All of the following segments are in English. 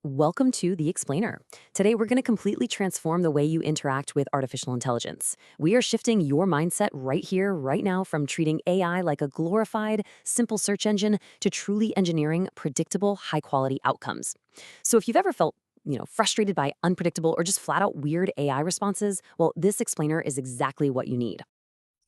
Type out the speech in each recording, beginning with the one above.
Welcome to The Explainer. Today, we're going to completely transform the way you interact with artificial intelligence. We are shifting your mindset right here, right now, from treating AI like a glorified, simple search engine to truly engineering predictable, high-quality outcomes. So if you've ever felt frustrated by unpredictable or just flat out weird AI responses, well, this explainer is exactly what you need.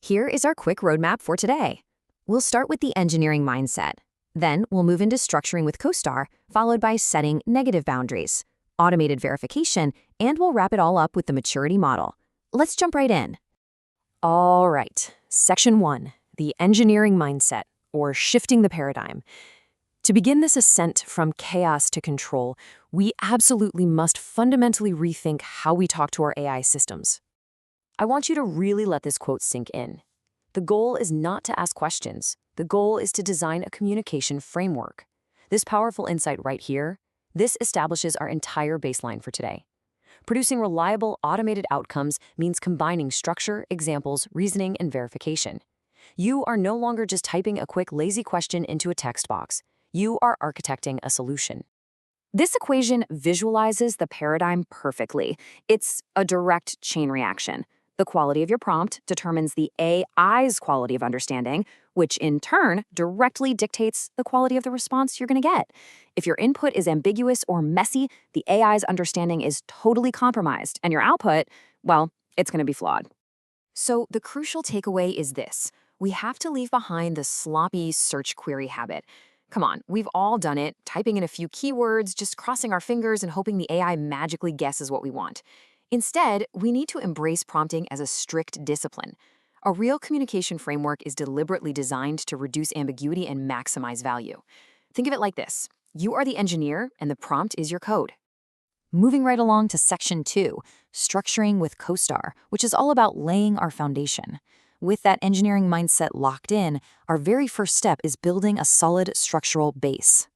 Here is our quick roadmap for today. We'll start with the engineering mindset. Then we'll move into structuring with COSTAR, followed by setting negative boundaries, automated verification, and we'll wrap it all up with the maturity model. Let's jump right in. All right, Section 1, the engineering mindset, or shifting the paradigm. To begin this ascent from chaos to control, we absolutely must fundamentally rethink how we talk to our AI systems. I want you to really let this quote sink in. The goal is not to ask questions. The goal is to design a communication framework. This powerful insight right here, this establishes our entire baseline for today. Producing reliable, automated outcomes means combining structure, examples, reasoning, and verification. You are no longer just typing a quick, lazy question into a text box. You are architecting a solution. This equation visualizes the paradigm perfectly. It's a direct chain reaction. The quality of your prompt determines the AI's quality of understanding, which in turn directly dictates the quality of the response you're going to get. If your input is ambiguous or messy, the AI's understanding is totally compromised, and your output, well, it's going to be flawed. So the crucial takeaway is this. We have to leave behind the sloppy search query habit. Come on, we've all done it, typing in a few keywords, just crossing our fingers and hoping the AI magically guesses what we want. Instead, we need to embrace prompting as a strict discipline. A real communication framework is deliberately designed to reduce ambiguity and maximize value. Think of it like this. You are the engineer, and the prompt is your code. Moving right along to Section 2, structuring with COSTAR, which is all about laying our foundation. With that engineering mindset locked in, our very first step is building a solid structural base.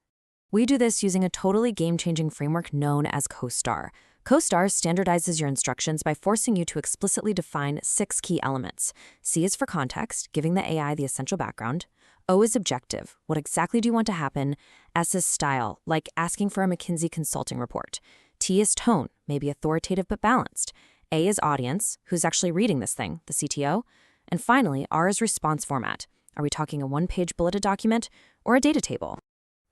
We do this using a totally game-changing framework known as COSTAR. COSTAR standardizes your instructions by forcing you to explicitly define 6 key elements. C is for context, giving the AI the essential background. O is objective, what exactly do you want to happen? S is style, like asking for a McKinsey consulting report. T is tone, maybe authoritative but balanced. A is audience, who's actually reading this thing, the CTO. And finally, R is response format. Are we talking a one-page bulleted document or a data table?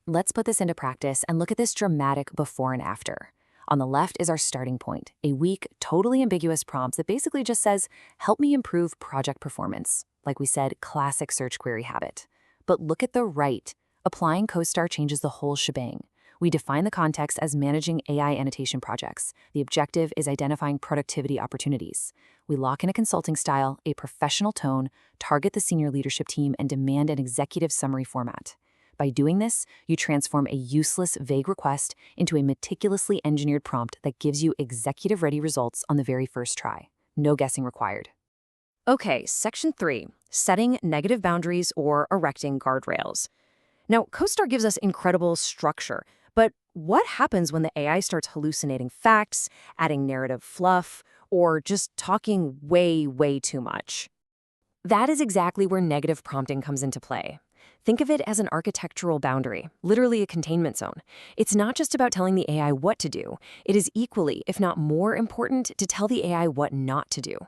Let's put this into practice and look at this dramatic before and after. On the left is our starting point, a weak, totally ambiguous prompt that basically just says, help me improve project performance. Like we said, classic search query habit. But look at the right. Applying COSTAR changes the whole shebang. We define the context as managing AI annotation projects. The objective is identifying productivity opportunities. We lock in a consulting style, a professional tone, target the senior leadership team, and demand an executive summary format. By doing this, you transform a useless, vague request into a meticulously engineered prompt that gives you executive-ready results on the very first try. No guessing required. Okay, Section 3, setting negative boundaries or erecting guardrails. Now, COSTAR gives us incredible structure, but what happens when the AI starts hallucinating facts, adding narrative fluff, or just talking way too much? That is exactly where negative prompting comes into play. Think of it as an architectural boundary, literally a containment zone. It's not just about telling the AI what to do. It is equally, if not more important, to tell the AI what not to do.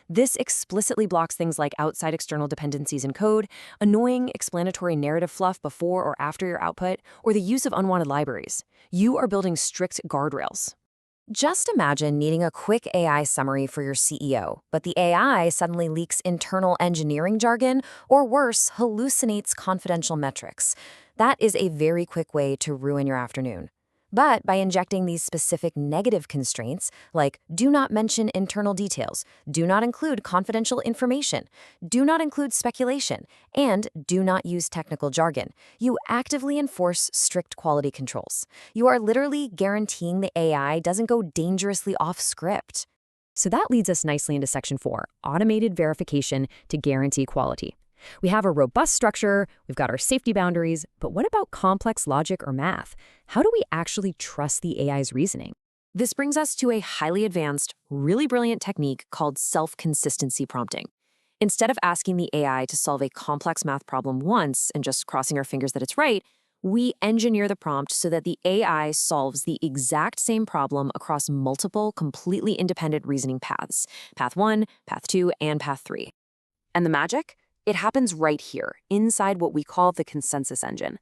This explicitly blocks things like outside external dependencies in code, annoying explanatory narrative fluff before or after your output, or the use of unwanted libraries. You are building strict guardrails. Just imagine needing a quick AI summary for your CEO, but the AI suddenly leaks internal engineering jargon, or worse, hallucinates confidential metrics. That is a very quick way to ruin your afternoon. But by injecting these specific negative constraints, like do not mention internal details, do not include confidential information, do not include speculation, and do not use technical jargon, you actively enforce strict quality controls. You are literally guaranteeing the AI doesn't go dangerously off script. So that leads us nicely into Section 4, automated verification to guarantee quality. We have a robust structure, we've got our safety boundaries, but what about complex logic or math? How do we actually trust the AI's reasoning? This brings us to a highly advanced, really brilliant technique called self-consistency prompting. Instead of asking the AI to solve a complex math problem once and just crossing our fingers that it's right, We engineer the prompt so that the AI solves the exact same problem across multiple, completely independent reasoning paths: path 1, path 2, and path 3. And the magic? It happens right here, inside what we call the consensus engine.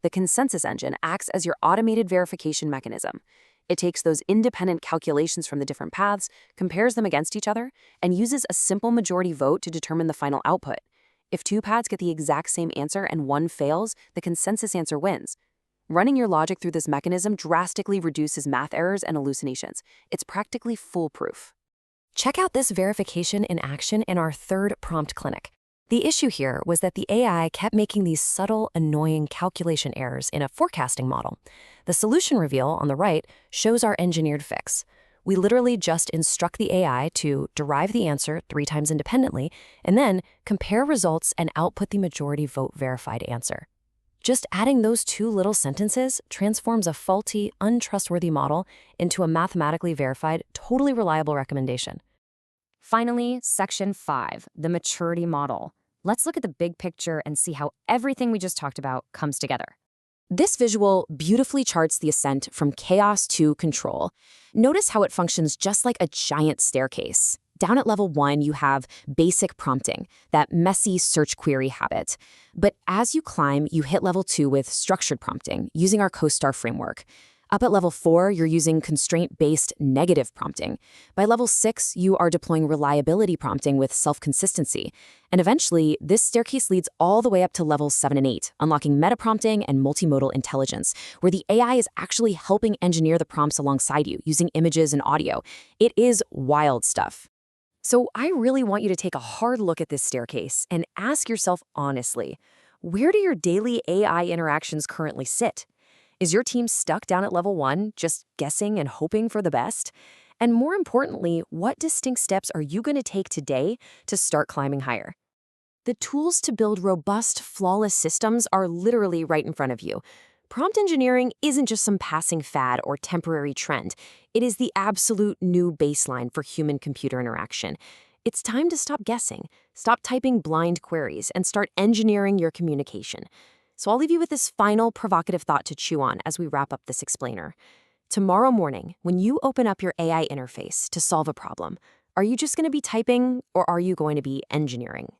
The consensus engine acts as your automated verification mechanism. It takes those independent calculations from the different paths, compares them against each other, and uses a simple majority vote to determine the final output. If two paths get the exact same answer and one fails, the consensus answer wins. Running your logic through this mechanism drastically reduces math errors and hallucinations. It's practically foolproof. Check out this verification in action in our third prompt clinic. The issue here was that the AI kept making these subtle, annoying calculation errors in a forecasting model. The solution reveal on the right shows our engineered fix. We literally just instruct the AI to derive the answer 3 times independently, and then compare results and output the majority vote verified answer. Just adding those 2 little sentences transforms a faulty, untrustworthy model into a mathematically verified, totally reliable recommendation. Finally, section 5, the maturity model. Let's look at the big picture and see how everything we just talked about comes together. This visual beautifully charts the ascent from chaos to control. Notice how it functions just like a giant staircase. Down at level 1, you have basic prompting, that messy search query habit. But as you climb, you hit level 2 with structured prompting, using our COSTAR framework. Up at level 4, you're using constraint-based negative prompting. By level 6, you are deploying reliability prompting with self-consistency. And eventually, this staircase leads all the way up to levels 7 and 8, unlocking meta-prompting and multimodal intelligence, where the AI is actually helping engineer the prompts alongside you, using images and audio. It is wild stuff. So I really want you to take a hard look at this staircase and ask yourself honestly, where do your daily AI interactions currently sit? Is your team stuck down at level 1, just guessing and hoping for the best? And more importantly, what distinct steps are you going to take today to start climbing higher? The tools to build robust, flawless systems are literally right in front of you. Prompt engineering isn't just some passing fad or temporary trend. It is the absolute new baseline for human-computer interaction. It's time to stop guessing, stop typing blind queries, and start engineering your communication. So I'll leave you with this final provocative thought to chew on as we wrap up this explainer. Tomorrow morning, when you open up your AI interface to solve a problem, are you just going to be typing or are you going to be engineering?